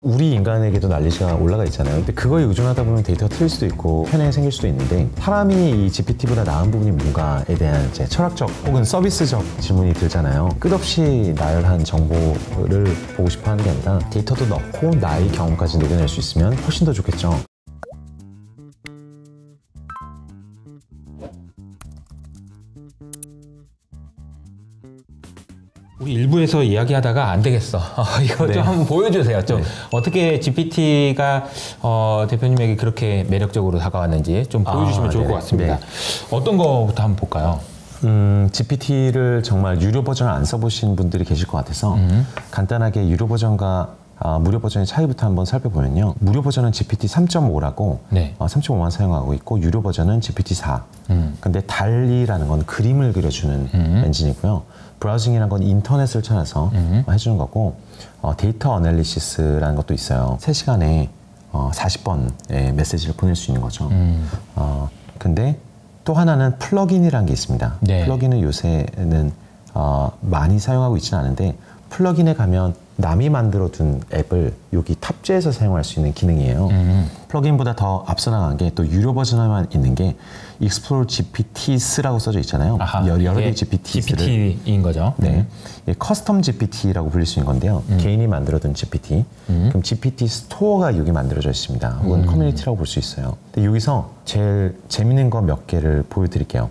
우리 인간에게도 난리가 올라가 있잖아요. 근데 그거에 의존하다 보면 데이터가 틀릴 수도 있고 편향이 생길 수도 있는데 사람이 이 GPT보다 나은 부분이 뭔가에 대한 이제 철학적 혹은 서비스적 질문이 들잖아요. 끝없이 나열한 정보를 보고 싶어 하는 게 아니라 데이터도 넣고 나의 경험까지 녹여낼 수 있으면 훨씬 더 좋겠죠. 우리 일부에서 이야기하다가 안 되겠어. 이거 네. 좀 한번 보여주세요. 좀 네. 어떻게 GPT가 대표님에게 그렇게 매력적으로 다가왔는지 좀 보여주시면 좋을 것 같습니다. 네. 어떤 거부터 한번 볼까요? GPT를 정말 유료 버전을 안 써보신 분들이 계실 것 같아서 간단하게 유료 버전과 무료 버전의 차이부터 한번 살펴보면요. 무료 버전은 GPT 3.5라고 네. 3.5만 사용하고 있고 유료 버전은 GPT 4. 근데 달리라는 건 그림을 그려주는 엔진이고요. 브라우징이라는 건 인터넷을 찾아서 해주는 거고 데이터 어널리시스라는 것도 있어요. 3시간에 40번의 메시지를 보낼 수 있는 거죠. 근데 또 하나는 플러긴이라는 게 있습니다. 네. 플러긴은 요새는 많이 사용하고 있지는 않은데 플러긴에 가면 남이 만들어둔 앱을 여기 탑재해서 사용할 수 있는 기능이에요. 플러긴보다 더 앞서 나간 게 또 유료 버전에만 있는 게 Explore GPTs라고 써져 있잖아요. 여러 개의 GPTs를. GPT인 거죠. 네, 커스텀 GPT라고 불릴 수 있는 건데요. 개인이 만들어둔 GPT. 그럼 GPT 스토어가 여기 만들어져 있습니다. 혹은 커뮤니티라고 볼 수 있어요. 근데 여기서 제일 재밌는 거 몇 개를 보여드릴게요.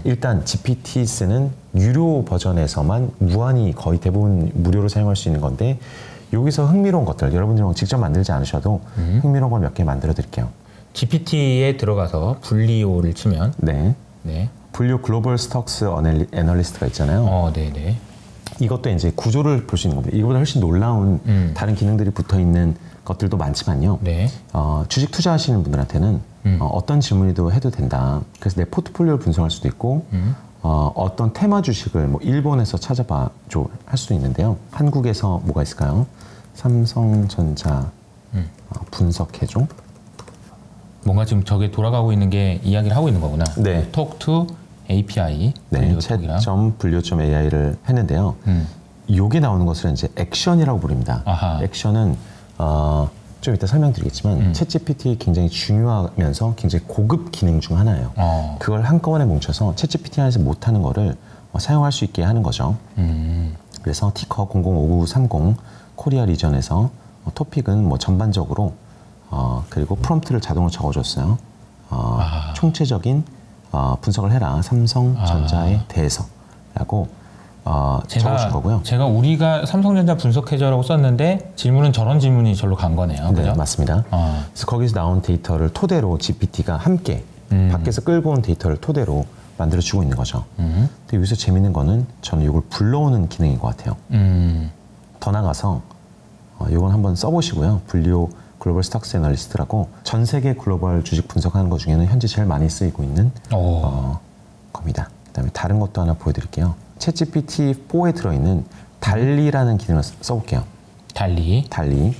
일단 GPTs는 유료 버전에서만 무한히 거의 대부분 무료로 사용할 수 있는 건데 여기서 흥미로운 것들, 여러분들이 직접 만들지 않으셔도 흥미로운 걸 몇 개 만들어 드릴게요. GPT에 들어가서 분리오를 치면 네. 네. 분류 글로벌 스톡스 애널리스트가 있잖아요. 네네. 이것도 이제 구조를 볼 수 있는 겁니다. 이거보다 훨씬 놀라운 다른 기능들이 붙어 있는 것들도 많지만요. 네. 주식 투자하시는 분들한테는 어떤 질문이도 해도 된다. 그래서 내 포트폴리오를 분석할 수도 있고 어떤 테마 주식을 뭐 일본에서 찾아봐줘 할 수도 있는데요. 한국에서 뭐가 있을까요? 삼성전자 분석해줘. 뭔가 지금 저게 돌아가고 있는 게 이야기를 하고 있는 거구나. 네. Talk to API. 네, chat.분류.ai를 했는데요. 요게 나오는 것을 이제 액션이라고 부릅니다. 아하. 액션은 좀 이따 설명드리겠지만 챗GPT 굉장히 중요하면서 굉장히 고급 기능 중 하나예요. 그걸 한꺼번에 뭉쳐서 챗GPT 안에서 못하는 거를 사용할 수 있게 하는 거죠. 그래서 티커 005930 코리아 리전에서 토픽은 뭐 전반적으로 그리고 프롬프트를 자동으로 적어줬어요. 총체적인 분석을 해라. 삼성전자에 대해서 라고 적어준 거고요. 제가 우리가 삼성전자 분석해줘라고 썼는데 질문은 저런 질문이 절로 간 거네요. 네, 그죠? 맞습니다. 그래서 거기서 나온 데이터를 토대로 GPT가 함께 밖에서 끌고 온 데이터를 토대로 만들어주고 있는 거죠. 근데 여기서 재밌는 거는 저는 이걸 불러오는 기능인 것 같아요. 더 나가서 이건 한번 써보시고요. 분류 글로벌 스톡스 애널리스트라고 전 세계 글로벌 주식 분석하는 것 중에는 현재 제일 많이 쓰이고 있는 겁니다. 그다음에 다른 것도 하나 보여드릴게요. 챗GPT4에 들어있는 달리라는 기능을 써볼게요. 달리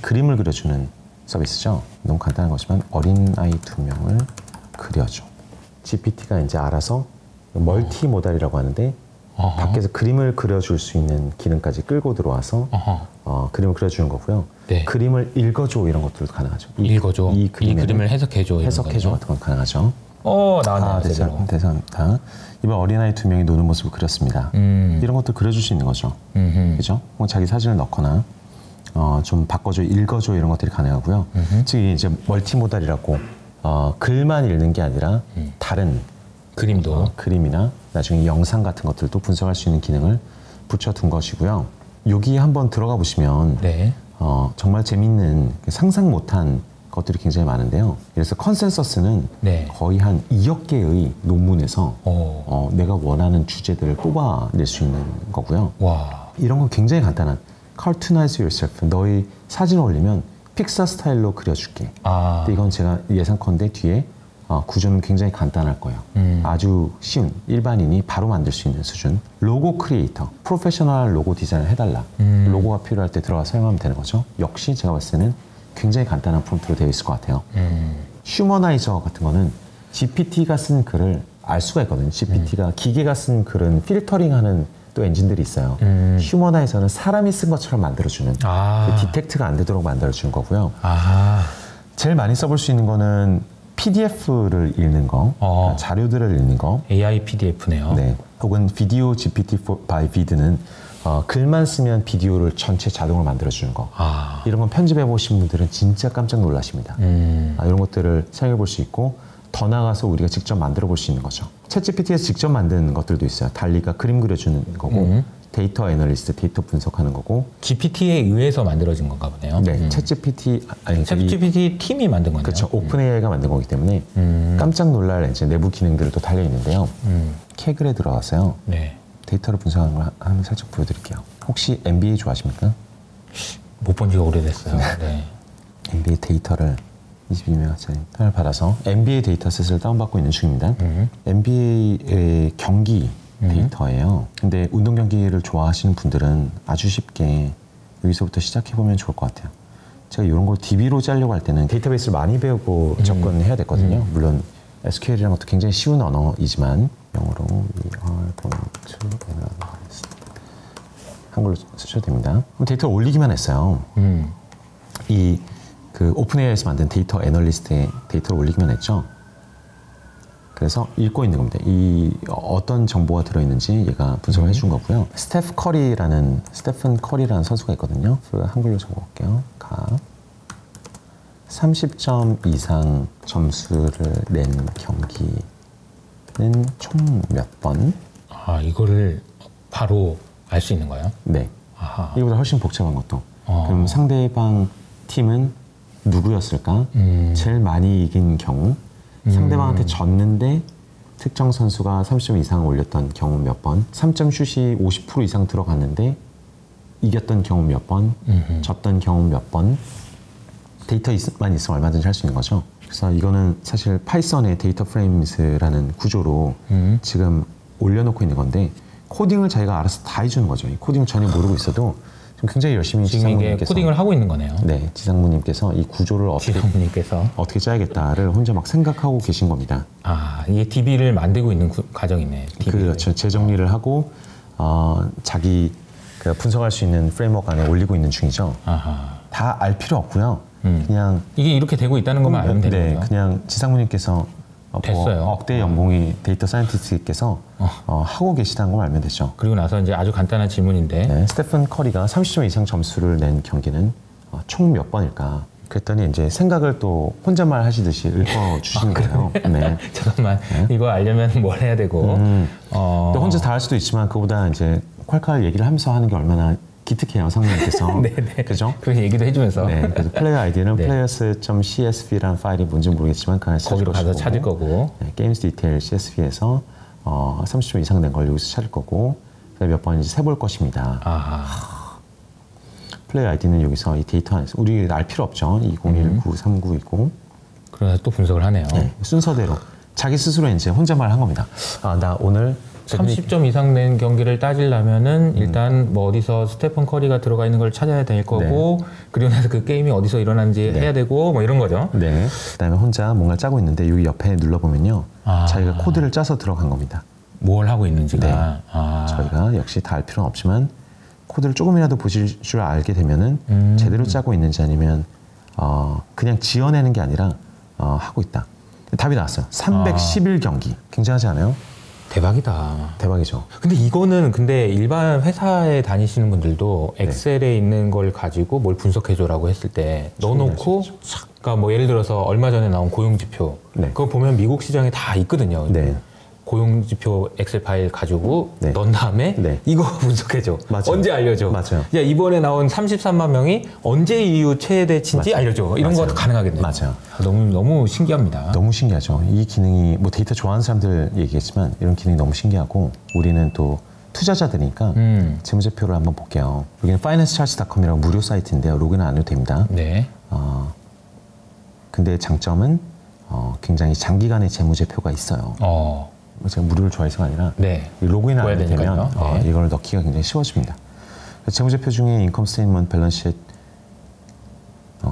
그림을 그려주는 서비스죠. 너무 간단한 거지만 어린아이 2명을 그려줘. GPT가 이제 알아서 멀티모달이라고 하는데 밖에서 그림을 그려줄 수 있는 기능까지 끌고 들어와서 그림을 그려주는 거고요. 네. 그림을 읽어줘 이런 것들도 가능하죠. 읽어줘. 이 그림을 해석해줘. 해석해줘 같은 건 가능하죠. 나왔네요. 대단합니다. 이번 어린아이 2명이 노는 모습을 그렸습니다. 이런 것도 그려줄 수 있는 거죠. 그죠? 자기 사진을 넣거나 좀 바꿔줘, 읽어줘 이런 것들이 가능하고요. 즉 이제 멀티모달이라고 글만 읽는 게 아니라 다른 그림도 그림이나 나중에 영상 같은 것들도 분석할 수 있는 기능을 붙여둔 것이고요. 여기 한번 들어가 보시면 네. 정말 재밌는 상상 못한 것들이 굉장히 많은데요. 그래서 컨센서스는 네. 거의 한 2억 개의 논문에서 내가 원하는 주제들을 뽑아낼 수 있는 거고요. 와. 이런 건 굉장히 간단한 Cartoonize yourself. 너의 사진을 올리면 픽사 스타일로 그려줄게. 근데 이건 제가 예상컨대 뒤에 구조는 굉장히 간단할 거예요. 아주 쉬운 일반인이 바로 만들 수 있는 수준. 로고 크리에이터, 프로페셔널 로고 디자인을 해달라. 로고가 필요할 때 들어가 사용하면 되는 거죠. 역시 제가 봤을 때는 굉장히 간단한 프롬프트로 되어 있을 것 같아요. 휴머나이저 같은 거는 GPT가 쓴 글을 알 수가 있거든요. GPT가 기계가 쓴 글은 필터링하는 또 엔진들이 있어요. 휴머나에서는 사람이 쓴 것처럼 만들어주는 디텍트가 안 되도록 만들어주는 거고요. 제일 많이 써볼 수 있는 거는 PDF를 읽는 거, 그러니까 자료들을 읽는 거. AI PDF네요. 네. 혹은 비디오 GPT by Vid는 글만 쓰면 비디오를 전체 자동으로 만들어주는 거. 이런 건 편집해 보신 분들은 진짜 깜짝 놀라십니다. 이런 것들을 사용해 볼 수 있고 더 나아가서 우리가 직접 만들어 볼 수 있는 거죠. 챗GPT에서 직접 만드는 것들도 있어요. 달리가 그림 그려주는 거고 데이터 애널리스트, 데이터 분석하는 거고. GPT에 의해서 만들어진 건가 보네요. 네, 챗GPT 팀이 만든 거네요. 그렇죠. 오픈AI가 만든 거기 때문에 깜짝 놀랄 이제 내부 기능들도 달려 있는데요. 캐글에 들어가서요. 네. 데이터를 분석하는 걸 한번 살짝 보여드릴게요. 혹시 NBA 좋아하십니까? 못 본 지가 오래됐어요. 네. NBA 데이터를 22메가짜리 받아서 NBA 데이터셋을 다운받고 있는 중입니다. NBA의 경기 데이터예요. 근데 운동 경기를 좋아하시는 분들은 아주 쉽게 여기서부터 시작해보면 좋을 것 같아요. 제가 이런 걸 DB로 짜려고 할 때는 데이터베이스를 많이 배우고 접근해야 됐거든요. 물론 SQL이라는 것도 굉장히 쉬운 언어이지만 영어로 we are going to analyze 한글로 쓰셔도 됩니다. 데이터를 올리기만 했어요. 그 오픈AI에서 만든 데이터 애널리스트의 데이터를 올리기만 했죠. 그래서 읽고 있는 겁니다. 이 어떤 정보가 들어있는지 얘가 분석을 해준 거고요. 스테픈 커리라는 선수가 있거든요. 한글로 적어볼게요. 30점 이상 점수를 낸 경기는 총 몇 번? 이거를 바로 알 수 있는 거예요? 네. 이거보다 훨씬 복잡한 것도. 그럼 상대방 팀은 누구였을까? 제일 많이 이긴 경우, 상대방한테 졌는데 특정 선수가 30점 이상 올렸던 경우 몇 번, 3점 슛이 50% 이상 들어갔는데 이겼던 경우 몇 번, 졌던 경우 몇 번. 데이터만 있으면 얼마든지 할 수 있는 거죠. 그래서 이거는 사실 파이썬의 데이터 프레임스라는 구조로 지금 올려놓고 있는 건데 코딩을 자기가 알아서 다 해주는 거죠. 이 코딩을 전혀 모르고 있어도 지금 굉장히 열심히 지금 이게 코딩을 하고 있는 거네요. 네, 지상무님께서 이 구조를 어떻게 짜야겠다를 혼자 막 생각하고 계신 겁니다. 이게 DB를 만들고 있는 과정이네. DB를. 그렇죠. 재정리를 하고 자기 그 분석할 수 있는 프레임워크 안에 올리고 있는 중이죠. 다 알 필요 없고요. 그냥 이게 이렇게 되고 있다는 것만 알면 되는 거예요. 네, 그냥 지상무님께서 됐어요. 억대 연봉이 데이터 사이언티스트께서 하고 계시다는 걸 알면 되죠. 그리고 나서 이제 아주 간단한 질문인데 네, 스테픈 커리가 30점 이상 점수를 낸 경기는 총 몇 번일까? 그랬더니 이제 생각을 또 혼잣말 하시듯이 읊어주시는 거예요. 네. 잠깐만, 이거 알려면 뭘 해야 되고 또 혼자 다 할 수도 있지만 그보다 이제 콸콸 얘기를 하면서 하는 게 얼마나 기특해요, 상무님께서. 네네. 그죠? 그런 얘기도 해주면서. 네. 그래서 플레이어 아이디는 players.csv라는 파일이 뭔지 모르겠지만 거기로 가서 찾을 거고. 네, 게임스 디테일 CSV에서 30점 이상 된 걸 여기서 찾을 거고 몇 번인지 세볼 것입니다. 플레이어 아이디는 여기서 이 데이터 안에서 우리 알 필요 없죠. 20193920. 그래서 또 분석을 하네요. 네, 순서대로 자기 스스로 이제 혼잣말 한 겁니다. 나 오늘 30점 이상 낸 경기를 따지려면은 일단 뭐 어디서 스테픈 커리가 들어가 있는 걸 찾아야 될 거고 그리고 나서 그 게임이 어디서 일어나는지 해야 되고 뭐 이런 거죠. 네. 그다음에 혼자 뭔가 짜고 있는데 여기 옆에 눌러보면요. 자기가 코드를 짜서 들어간 겁니다. 뭘 하고 있는지가. 네. 저희가 역시 다 알 필요는 없지만 코드를 조금이라도 보실 줄 알게 되면은 제대로 짜고 있는지 아니면 그냥 지어내는 게 아니라 하고 있다. 답이 나왔어요. 311경기. 굉장하지 않아요? 대박이다. 대박이죠. 근데 이거는 일반 회사에 다니시는 분들도 엑셀에 있는 걸 가지고 뭘 분석해줘라고 했을 때 넣어놓고 그러니까 뭐 예를 들어서 얼마 전에 나온 고용지표 그거 보면 미국 시장에 다 있거든요. 고용지표 엑셀 파일 가지고 넣은 다음에 이거 분석해줘. 맞아요. 언제 알려줘. 맞아요. 야, 이번에 나온 33만 명이 언제 이후 최대치인지 알려줘. 이런 것도 가능하겠네요. 맞아요. 너무 신기합니다. 너무 신기하죠. 이 기능이 뭐 데이터 좋아하는 사람들 얘기했지만 이런 기능이 너무 신기하고 우리는 또 투자자들이니까 재무제표를 한번 볼게요. 여기는 financecharts.com이라고 무료 사이트인데요. 로그인 안 해도 됩니다. 네. 근데 장점은 굉장히 장기간의 재무제표가 있어요. 제가 무료를 좋아해서가 아니라 로그인 안 하게 되면 이걸 넣기가 굉장히 쉬워집니다. 재무제표 중에 인컴 스테이트먼트, 밸런스시트,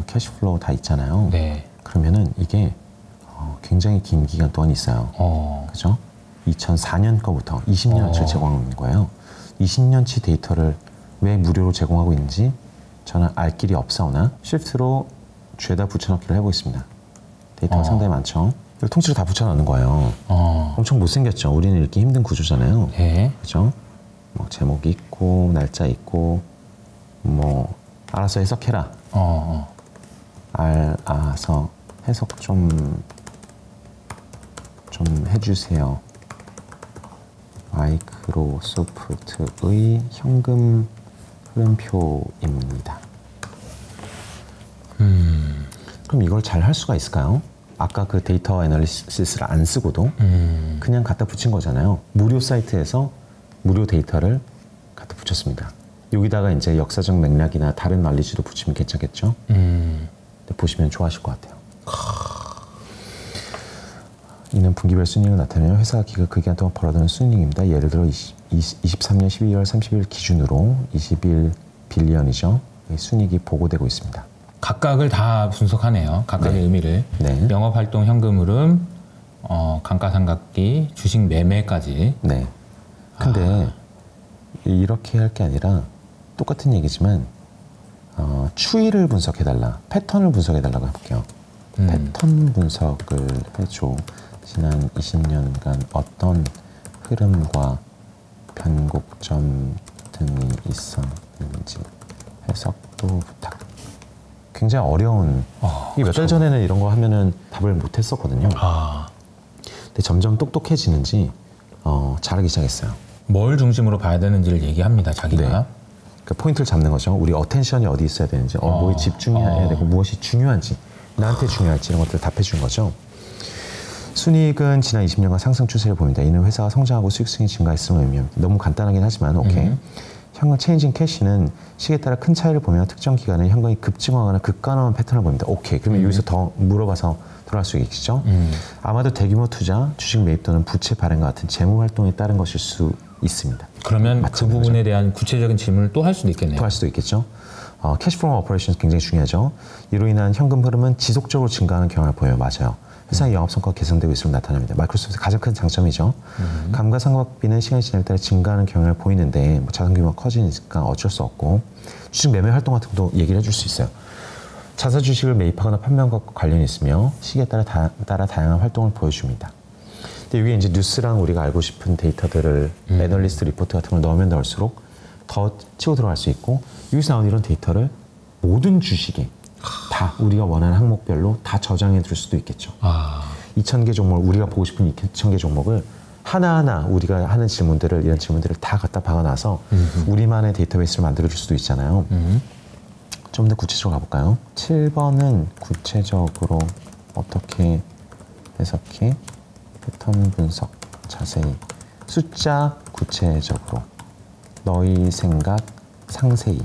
캐시플로우 다 있잖아요. 그러면은 이게 굉장히 긴 기간 동안 있어요. 그죠? 2004년 거부터 20년을 제공하는 거예요. 20년치 데이터를 왜 무료로 제공하고 있는지 저는 알 길이 없사오나 Shift로 죄다 붙여넣기를 해보겠습니다. 데이터가 상당히 많죠. 이걸 통째로 다 붙여넣는 거예요. 엄청 못생겼죠. 우리는 읽기 힘든 구조잖아요. 네. 그죠? 뭐 제목이 있고 날짜 있고 뭐 알아서 해석해라. 알아서 해석 좀 해주세요. 마이크로소프트의 현금 흐름표입니다. 그럼 이걸 잘 할 수가 있을까요? 아까 그 데이터 애널리시스를 안 쓰고도 그냥 갖다 붙인 거잖아요. 무료 사이트에서 무료 데이터를 갖다 붙였습니다. 여기다가 이제 역사적 맥락이나 다른 난리지도 붙이면 괜찮겠죠? 근데 보시면 좋아하실 것 같아요. 이는 분기별 순이익을 나타내며 회사가 그 기간 동안 벌어들인 순이익입니다. 예를 들어 23년 12월 30일 기준으로 21빌리언이죠. 순이익이 보고되고 있습니다. 각각을 다 분석하네요. 각각의 네. 의미를. 네. 영업활동 현금 흐름, 감가상각비, 주식 매매까지. 네. 근데 이렇게 할 게 아니라 똑같은 얘기지만 추이를 분석해달라, 패턴을 분석해달라고 해볼게요. 패턴 분석을 해줘. 지난 20년간 어떤 흐름과 변곡점 등이 있었는지 해석도 부탁. 굉장히 어려운. 몇 달 전에는 이런 거 하면은 답을 못 했었거든요. 근데 점점 똑똑해지는지 잘하기 시작했어요. 뭘 중심으로 봐야 되는지를 얘기합니다, 자기가. 네. 그러니까 포인트를 잡는 거죠. 우리 어텐션이 어디 있어야 되는지, 뭐에 집중해야 되고 무엇이 중요한지, 나한테 중요할지 이런 것들을 답해 준 거죠. 순이익은 지난 20년간 상승 추세를 보입니다. 이는 회사가 성장하고 수익성이 증가했음을 의미합니다. 너무 간단하긴 하지만 오케이. 현금 체인징 캐시는 시기에 따라 큰 차이를 보며 특정 기간에 현금이 급증하거나 급감하는 패턴을 보입니다. 오케이. 그러면 여기서 더 물어봐서 돌아갈 수 있겠죠. 아마도 대규모 투자, 주식 매입 또는 부채 발행과 같은 재무 활동에 따른 것일 수 있습니다. 그러면 그 부분에 대한 구체적인 질문을 또 할 수도 있겠네요. 또 할 수도 있겠죠. 캐시 플로우 오퍼레이션 굉장히 중요하죠. 이로 인한 현금 흐름은 지속적으로 증가하는 경향을 보여요. 맞아요. 회사의 영업 성과가 개선되고 있음을 나타납니다. 마이크로소프트의 가장 큰 장점이죠. 감가상각비는 시간이 지날 따라 증가하는 경향을 보이는데 자산 규모가 커지니까 어쩔 수 없고, 주식 매매 활동 같은 것도 얘기를 해줄 수 있어요. 자사 주식을 매입하거나 판매한 것과 관련이 있으며 시기에 따라 다양한 활동을 보여줍니다. 근데 이게 이제 뉴스랑 우리가 알고 싶은 데이터들을 애널리스트 리포트 같은 걸 넣으면 넣을수록 더 치고 들어갈 수 있고, 여기서 나오는 이런 데이터를 모든 주식에 다 우리가 원하는 항목별로 다 저장해 둘 수도 있겠죠. 2,000개 종목, 우리가 보고 싶은 2,000개 종목을 하나하나 우리가 하는 질문들을, 이런 질문들을 다 갖다 박아놔서 우리만의 데이터베이스를 만들어 줄 수도 있잖아요. 좀 더 구체적으로 가볼까요? 7번은 구체적으로 어떻게 해석해? 패턴 분석 자세히. 숫자 구체적으로. 너희 생각 상세히.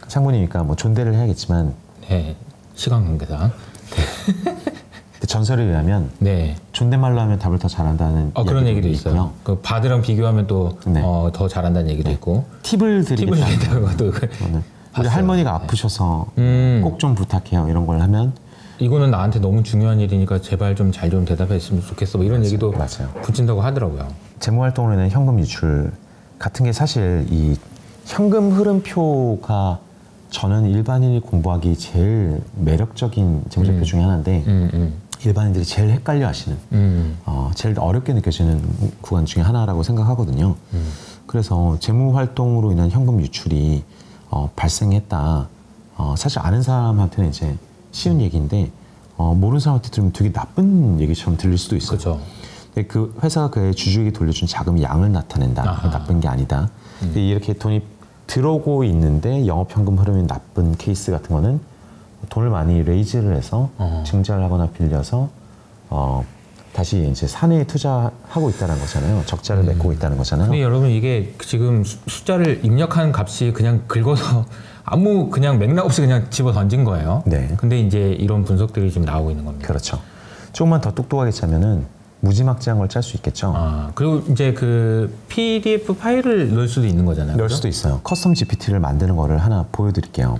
상무니까 뭐 존대를 해야겠지만, 네, 시간 관계상. 전설에 의하면 네. 존댓말로 하면 답을 더 잘한다는 그런 얘기도 있어요. 그 바드랑 비교하면 또 더 잘한다는 얘기도 있고. 팁을 드리겠다는 것도 우리 할머니가 아프셔서 꼭 좀 부탁해요 이런 걸 하면, 이거는 나한테 너무 중요한 일이니까 제발 좀 잘 좀 대답했으면 좋겠어, 뭐 이런 얘기도 붙인다고 하더라고요. 재무활동으로 인한 현금 유출 같은 게 사실 이 현금 흐름표가 저는 일반인이 공부하기 제일 매력적인 재무제표 중에 하나인데 일반인들이 제일 헷갈려 하시는 제일 어렵게 느껴지는 구간 중에 하나라고 생각하거든요. 그래서 재무활동으로 인한 현금 유출이 발생했다. 사실 아는 사람한테는 이제 쉬운 얘기인데 모르는 사람한테 들으면 되게 나쁜 얘기처럼 들릴 수도 있어요. 그렇죠. 근데 그 회사가 그의 주주에게 돌려준 자금의 양을 나타낸다. 나쁜 게 아니다. 근데 이렇게 돈이 들어오고 있는데 영업현금 흐름이 나쁜 케이스 같은 거는 돈을 많이 레이즈를 해서 증자를 하거나 빌려서 다시 이제 사내에 투자하고 있다는 거잖아요. 적자를 메꾸고 있다는 거잖아요. 근데 여러분 이게 지금 숫자를 입력한 값이 그냥 긁어서 아무 그냥 맥락 없이 그냥 집어 던진 거예요. 네. 근데 이제 이런 분석들이 지금 나오고 있는 겁니다. 그렇죠. 조금만 더 똑똑하게 짜면은 무지막지한 걸 짤 수 있겠죠. 그리고 이제 그 PDF 파일을 넣을 수도 있는 거잖아요. 넣을 그죠? 수도 있어요. 커스텀 GPT를 만드는 거를 하나 보여드릴게요.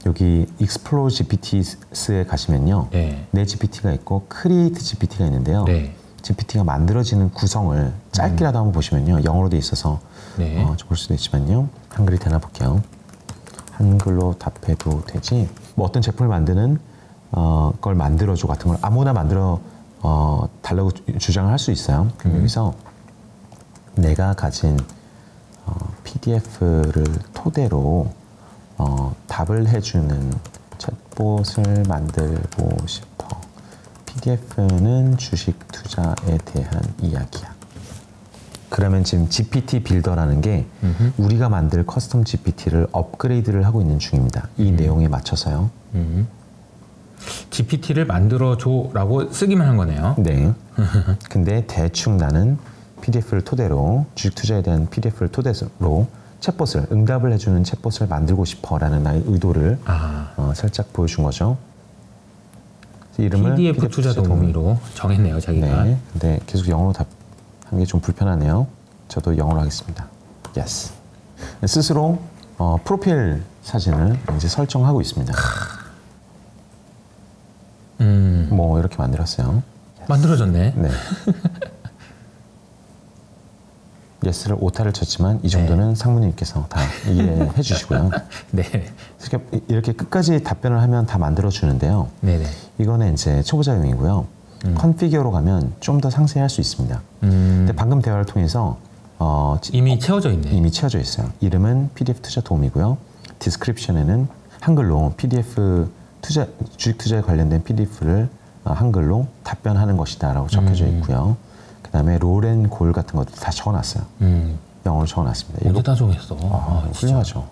여기 Explore GPT에 가시면요. 네. 내 GPT가 있고 Create GPT가 있는데요. 네. GPT가 만들어지는 구성을 짧게라도 한번 보시면요. 영어로 돼 있어서 네. 볼 수도 있지만요. 한글이 되나 볼게요. 한글로 답해도 되지. 뭐 어떤 제품을 만드는 걸 만들어줘 같은 걸 아무나 만들어 달라고 주장을 할 수 있어요. 그럼 여기서 내가 가진 PDF를 토대로 답을 해주는 챗봇을 만들고 싶어. PDF는 주식 투자에 대한 이야기야. 그러면 지금 GPT 빌더라는 게 우리가 만들 커스텀 GPT를 업그레이드를 하고 있는 중입니다. 이 내용에 맞춰서요. GPT를 만들어줘라고 쓰기만 한 거네요. 네. 근데 대충 나는 PDF를 토대로 주식 투자에 대한 PDF를 토대로 챗봇을 응답을 해주는 챗봇을 만들고 싶어라는 나의 의도를 살짝 보여준 거죠. 이름을 PDF 투자 도우미로 정했네요, 자기가. 네. 근데 계속 영어로 답하는 게 좀 불편하네요. 저도 영어로 하겠습니다. Yes. 스스로 프로필 사진을 이제 설정하고 있습니다. 뭐 이렇게 만들었어요. 만들어졌네. 네. 예스를 오타를 쳤지만 이 정도는 상무님께서 다 이해해 주시고요. 네. 이렇게 끝까지 답변을 하면 다 만들어 주는데요. 네네. 이거는 이제 초보자용이고요. 컨피규어로 가면 좀 더 상세히 할 수 있습니다. 근데 방금 대화를 통해서 이미 채워져 있네. 이미 채워져 있어요. 이름은 PDF 투자 도움이고요. 디스크립션에는 한글로 PDF 주식 투자에 관련된 PDF를 한글로 답변하는 것이다라고 적혀져 있고요. 그 다음에 롤 앤 골 같은 것도 다 적어놨어요. 영어로 적어놨습니다. 언제 다 정했어? 훌륭하죠.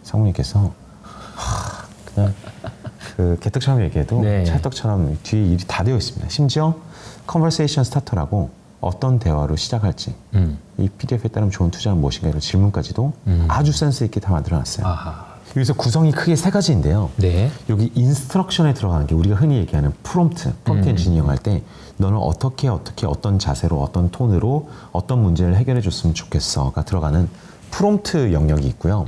상무님께서 그냥 그 개떡처럼 얘기해도 네. 찰떡처럼 뒤에 일이 다 되어 있습니다. 심지어 컨버세이션 스타터라고 어떤 대화로 시작할지 이 PDF에 따르면 좋은 투자는 무엇인가 이런 질문까지도 아주 센스 있게 다 만들어놨어요. 여기서 구성이 크게 세 가지인데요. 네. 여기 인스트럭션에 들어가는 게 우리가 흔히 얘기하는 프롬프트 엔지니어링 할 때 너는 어떻게 어떤 자세로 어떤 톤으로 어떤 문제를 해결해 줬으면 좋겠어가 들어가는 프롬프트 영역이 있고요.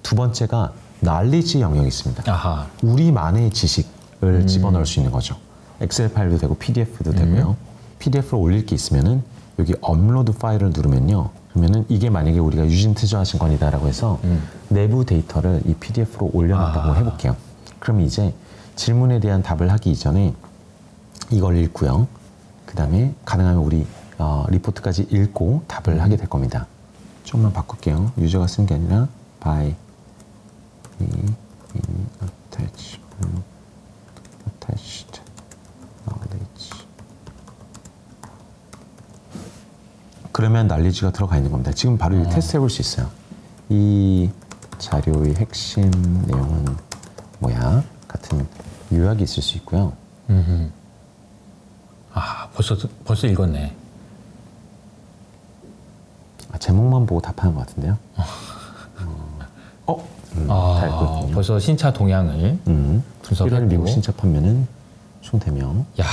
두 번째가 knowledge 영역이 있습니다. 우리만의 지식을 집어넣을 수 있는 거죠. 엑셀 파일도 되고 PDF도 되고요. PDF를 올릴 게 있으면은 여기 업로드 파일을 누르면요. 그러면은 이게 만약에 우리가 유진 투자하신 건이다라고 해서 내부 데이터를 이 PDF로 올려놨다고 해볼게요. 그럼 이제 질문에 대한 답을 하기 이전에 이걸 읽고요. 그 다음에 가능하면 우리 리포트까지 읽고 답을 하게 될 겁니다. 조금만 바꿀게요. 유저가 쓴 게 아니라 by attached knowledge. 그러면 knowledge가 들어가 있는 겁니다. 지금 바로 테스트 해볼 수 있어요. 이 자료의 핵심 내용은 뭐야? 같은 요약이 있을 수 있고요. 벌써 읽었네. 제목만 보고 답하는 것 같은데요. 다 읽고 벌써 신차 동향을 분석했고 1월 미국 신차 판매는 총 대명. 야,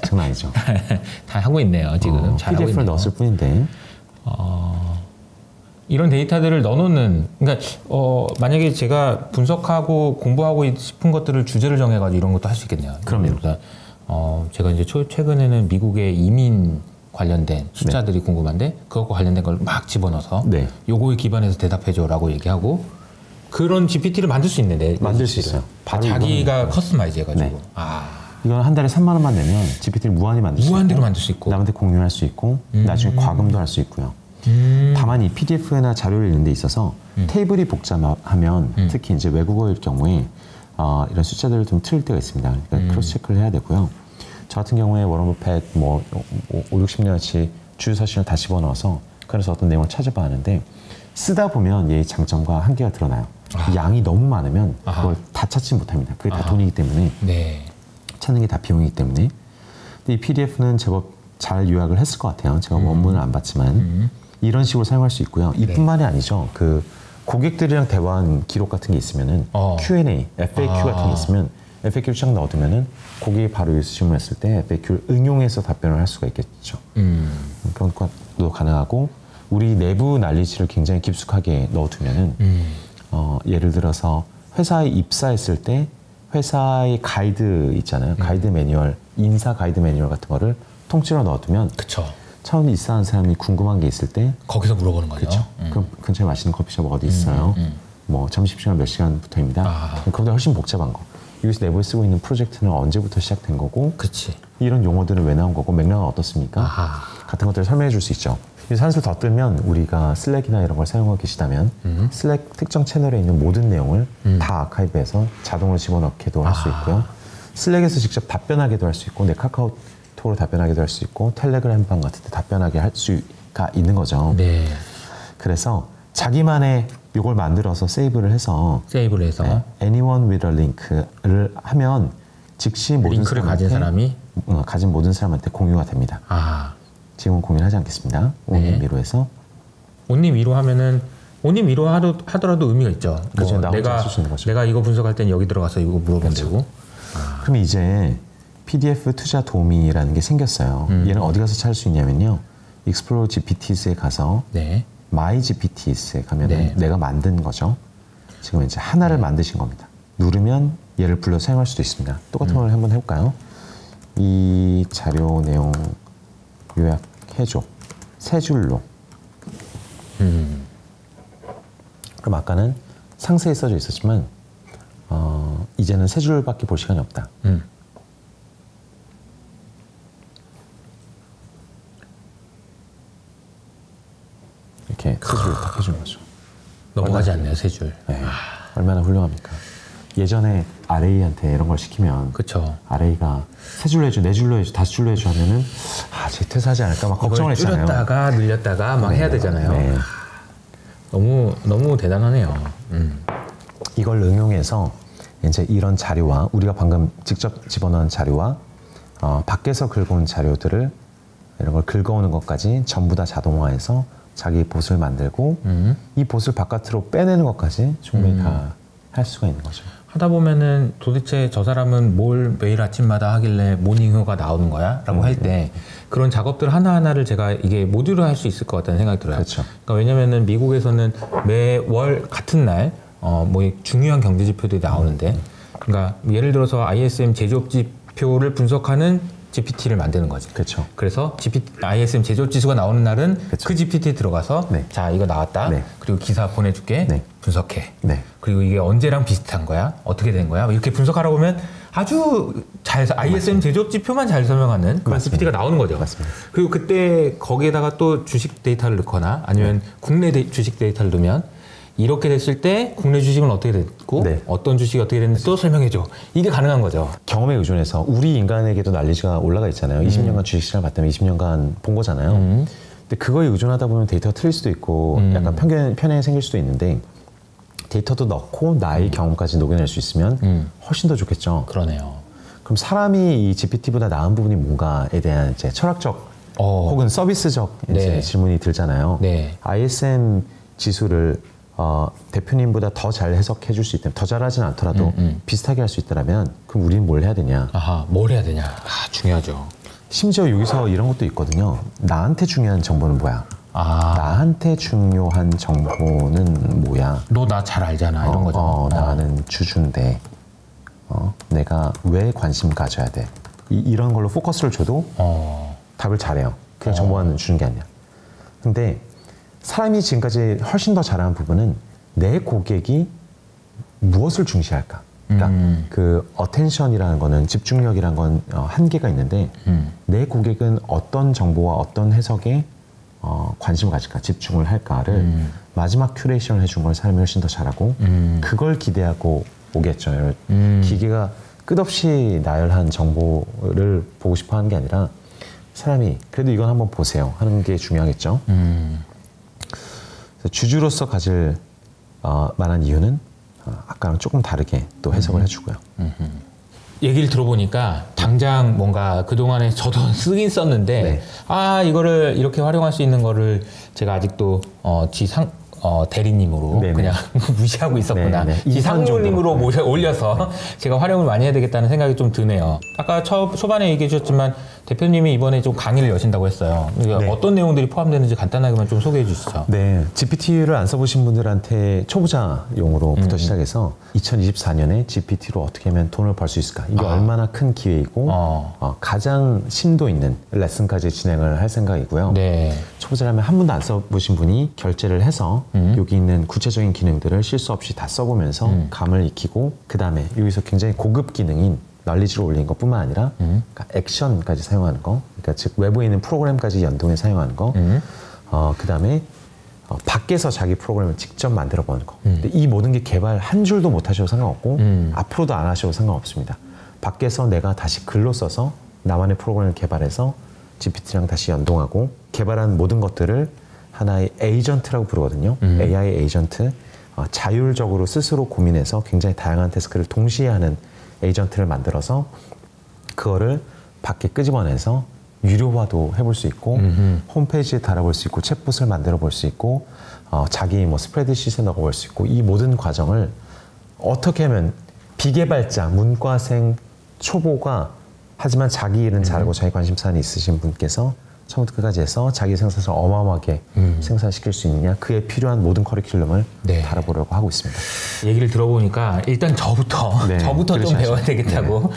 장난 아니죠. 다 하고 있네요. 지금 잘 PDF를 넣었을 뿐인데 이런 데이터들을 넣어놓는, 그러니까 만약에 제가 분석하고 공부하고 싶은 것들을 주제를 정해가지고 이런 것도 할 수 있겠네요. 그럼요. 그러니까 제가 이제 최근에는 미국의 이민 관련된 숫자들이 궁금한데 그것과 관련된 걸 막 집어넣어서 요거에 기반해서 대답해줘라고 얘기하고 그런 GPT를 만들 수 있네. 만들 수 있어요. 자기가 커스터마이즈 해가지고. 이건 한 달에 3만 원만 내면 GPT를 무한히 만들 수 있고 무한대로 만들 수 있고 남한테 공유할 수 있고 나중에 과금도 할 수 있고요. 다만 이 PDF나 자료를 읽는 데 있어서 테이블이 복잡하면 특히 이제 외국어일 경우에 이런 숫자들을 좀 틀릴 때가 있습니다. 그러니까 크로스 체크를 해야 되고요. 저 같은 경우에 워런 버핏 5, 60년치 주유 서신을 다 집어넣어서 그래서 어떤 내용을 찾아봐 하는데 쓰다 보면 얘의 장점과 한계가 드러나요. 양이 너무 많으면 그걸 다 찾지 못합니다. 그게 다 돈이기 때문에 찾는 게 다 비용이기 때문에. 근데 이 PDF는 제법 잘 요약을 했을 것 같아요. 제가 원문을 안 봤지만 이런 식으로 사용할 수 있고요. 이뿐만이 아니죠. 그 고객들이랑 대화한 기록 같은 게 있으면은 Q&A, FAQ 같은 게 있으면 FAQ를 쫙 넣어두면은 고객이 바로 여기서 질문했을 때 FAQ를 응용해서 답변을 할 수가 있겠죠. 그런 것도 가능하고 우리 내부 난리지를 굉장히 깊숙하게 넣어두면은 예를 들어서 회사에 입사했을 때 회사의 가이드 있잖아요. 가이드 매뉴얼, 인사 가이드 매뉴얼 같은 거를 통째로 넣어두면 그쵸. 처음 입사한 사람이 궁금한 게 있을 때 거기서 물어보는 거죠. 그렇죠. 그 근처에 맛있는 커피숍 어디 있어요? 뭐 점심시간 몇 시간부터입니다. 그보다 훨씬 복잡한 거. 여기서 내부에 쓰고 있는 프로젝트는 언제부터 시작된 거고 그치. 이런 용어들은 왜 나온 거고 맥락은 어떻습니까? 같은 것들을 설명해 줄 수 있죠. 그래서 한술 더 뜨면 우리가 슬랙이나 이런 걸 사용하고 계시다면 슬랙 특정 채널에 있는 모든 내용을 다 아카이브해서 자동으로 집어넣기도 할 수 있고요. 슬랙에서 직접 답변하기도 할 수 있고 내 카카오톡으로 답변하기도 할 수 있고 텔레그램방 같은 데 답변하게 할 수가 있는 거죠. 네. 그래서 자기만의 이걸 만들어서 세이브를 해서 네, anyone with a link를 하면 즉시 모든 링크를 가진 사람이 가진 모든 사람한테 공유가 됩니다. 지금은 공유를 하지 않겠습니다. 온님 미로에서 온님 미로 하면은 온님 미로 하더라도 의미가 있죠. 그렇죠. 뭐 내가 이거 분석할 땐 여기 들어가서 이거 물어보면 되고. 그럼 이제 PDF 투자 도우미라는 게 생겼어요. 얘는 어디 가서 찾을 수 있냐면요. Explore GPTs에 가서 네. My GPTs에 가면 내가 만든 거죠. 지금 이제 하나를 만드신 겁니다. 누르면 얘를 불러 사용할 수도 있습니다. 똑같은 걸 한번 해볼까요? 이 자료 내용 요약해줘. 세 줄로. 그럼 아까는 상세히 써져 있었지만 이제는 세 줄밖에 볼 시간이 없다. 이렇게 세 줄을 딱 해주는 거죠. 넘어가지 않네요, 세 줄. 네. 얼마나 훌륭합니까? 예전에 RA한테 이런 걸 시키면 그쵸. RA가 세 줄로 해줘, 네 줄로 해줘, 다섯 줄로 해줘 하면은 제 퇴사하지 않을까 막 걱정을 했잖아요. 줄였다가 늘렸다가 막 해야 되잖아요. 네. 너무 대단하네요. 이걸 응용해서 이제 이런 자료와 우리가 방금 직접 집어넣은 자료와 밖에서 긁어온 자료들을 이런 걸 긁어오는 것까지 전부 다 자동화해서 자기 봇을 만들고 이 봇을 바깥으로 빼내는 것까지 충분히 다 할 수가 있는 거죠. 하다 보면은 도대체 저 사람은 뭘 매일 아침마다 하길래 모닝어가 나오는 거야? 라고 할 때 그런 작업들 하나하나를 제가 이게 모듈로 할 수 있을 것 같다는 생각이 들어요. 그렇죠. 그러니까 왜냐면은 미국에서는 매월 같은 날 뭐 중요한 경제 지표들이 나오는데 그러니까 예를 들어서 ISM 제조업 지표를 분석하는 GPT를 만드는 거지. 그렇죠. 그래서 ISM 제조업 지수가 나오는 날은 그렇죠. 그 GPT에 들어가서 자 이거 나왔다. 그리고 기사 보내줄게. 분석해. 그리고 이게 언제랑 비슷한 거야? 어떻게 된 거야? 이렇게 분석하라고 보면 아주 잘 ISM 제조업 지표만 잘 설명하는 그런 GPT가 나오는 거죠. 맞습니다. 그리고 그때 거기에다가 또 주식 데이터를 넣거나 아니면 국내 주식 데이터를 넣으면 이렇게 됐을 때 국내 주식은 어떻게 됐고 어떤 주식이 어떻게 됐는지 또 설명해줘. 이게 가능한 거죠. 경험에 의존해서 우리 인간에게도 난리지가 올라가 있잖아요. 20년간 주식시장을 봤다면 20년간 본 거잖아요. 근데 그거에 의존하다 보면 데이터가 틀릴 수도 있고 약간 편향이 생길 수도 있는데 데이터도 넣고 나의 경험까지 녹여낼 수 있으면 훨씬 더 좋겠죠. 그러네요. 그럼 사람이 이 GPT보다 나은 부분이 뭔가에 대한 이제 철학적 혹은 서비스적 이제 질문이 들잖아요. ISM 지수를 대표님보다 더 잘 해석해 줄 수 있다면 더 잘하진 않더라도 비슷하게 할 수 있다면 그럼 우리는 뭘 해야 되냐? 뭘 해야 되냐? 중요하죠. 심지어 여기서 이런 것도 있거든요. 나한테 중요한 정보는 뭐야? 나한테 중요한 정보는 뭐야? 너 나 잘 알잖아. 이런 거죠. 나는 주주인데 내가 왜 관심 가져야 돼? 이런 걸로 포커스를 줘도 답을 잘해요. 그냥 정보만 주는 게 아니야. 근데 사람이 지금까지 훨씬 더 잘하는 부분은 내 고객이 무엇을 중시할까? 그러니까 그 어텐션이라는 거는 집중력이라는 건 한계가 있는데 내 고객은 어떤 정보와 어떤 해석에 관심을 가질까, 집중을 할까를 마지막 큐레이션을 해준 걸 사람이 훨씬 더 잘하고 그걸 기대하고 오겠죠. 기계가 끝없이 나열한 정보를 보고 싶어 하는 게 아니라 사람이 그래도 이건 한번 보세요 하는 게 중요하겠죠. 주주로서 가질 만한 이유는 아까랑 조금 다르게 또 해석을 해주고요. 얘기를 들어보니까 당장 뭔가 그동안에 저도 쓰긴 썼는데 이거를 이렇게 활용할 수 있는 거를 제가 아직도 대리님으로 네네. 그냥 무시하고 있었구나. 네네. 이 상무님으로 올려서 네. 제가 활용을 많이 해야 되겠다는 생각이 좀 드네요. 아까 초반에 얘기해 주셨지만 대표님이 이번에 좀 강의를 여신다고 했어요. 네. 어떤 내용들이 포함되는지 간단하게만 좀 소개해 주시죠. 네, GPT를 안 써보신 분들한테 초보자용으로부터 시작해서 2024년에 GPT로 어떻게 하면 돈을 벌 수 있을까? 이게 얼마나 큰 기회이고 가장 심도 있는 레슨까지 진행을 할 생각이고요. 네. 초보자라면 한 번도 안 써보신 분이 결제를 해서 여기 있는 구체적인 기능들을 실수 없이 다 써보면서 감을 익히고 그 다음에 여기서 굉장히 고급 기능인 널리지를 올리는 것뿐만 아니라 그러니까 액션까지 사용하는 거, 그러니까 즉 외부에 있는 프로그램까지 연동해 사용하는 거, 그 다음에 밖에서 자기 프로그램을 직접 만들어 보는 거. 근데 이 모든 게 개발 한 줄도 못 하셔도 상관없고 앞으로도 안 하셔도 상관없습니다. 밖에서 내가 다시 글로 써서 나만의 프로그램을 개발해서 GPT랑 다시 연동하고 개발한 모든 것들을 하나의 에이전트라고 부르거든요. AI 에이전트. 자율적으로 스스로 고민해서 굉장히 다양한 태스크를 동시에 하는 에이전트를 만들어서 그거를 밖에 끄집어내서 유료화도 해볼 수 있고 홈페이지에 달아볼 수 있고 챗봇을 만들어 볼 수 있고 자기 뭐 스프레드시트에 넣어볼 수 있고 이 모든 과정을 어떻게 하면 비개발자, 문과생, 초보가 하지만 자기 일은 잘하고 자기 관심사는 있으신 분께서 처음부터 끝까지 해서 자기 생산성을 어마어마하게 생산시킬 수 있느냐, 그에 필요한 모든 커리큘럼을 달아보려고 하고 있습니다. 얘기를 들어보니까 일단 저부터 좀 배워야 되겠다고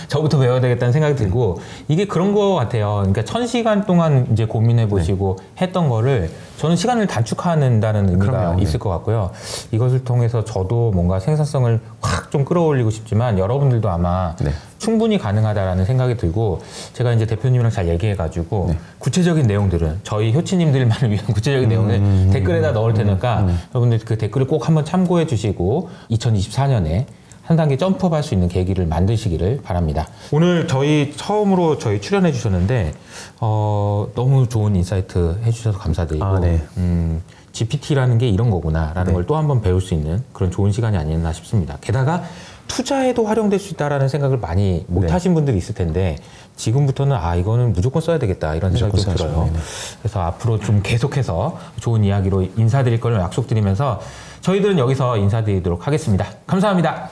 저부터 배워야 되겠다는 생각이 들고 이게 그런 거 같아요. 그러니까 1000시간 동안 이제 고민해 보시고 했던 거를 저는 시간을 단축한다는 의미가 있을 것 같고요. 이것을 통해서 저도 뭔가 생산성을 확 좀 끌어올리고 싶지만 여러분들도 아마 충분히 가능하다라는 생각이 들고 제가 이제 대표님이랑 잘 얘기해가지고 구체적인 내용들은 저희 효치님들만을 위한 구체적인 내용을 댓글에다 넣을 테니까 여러분들 그 댓글을 꼭 한번 참고해 주시고 2024년에 한 단계 점프할 수 있는 계기를 만드시기를 바랍니다. 오늘 저희 처음으로 출연해 주셨는데 너무 좋은 인사이트 해주셔서 감사드리고 GPT라는 게 이런 거구나라는 걸 또 한 번 배울 수 있는 그런 좋은 시간이 아니었나 싶습니다. 게다가 투자에도 활용될 수 있다라는 생각을 많이 못 하신 분들이 있을 텐데 지금부터는 이거는 무조건 써야 되겠다 이런 생각이 좀 들어요. 그래서 앞으로 좀 계속해서 좋은 이야기로 인사드릴 걸 약속드리면서 저희들은 여기서 인사드리도록 하겠습니다. 감사합니다.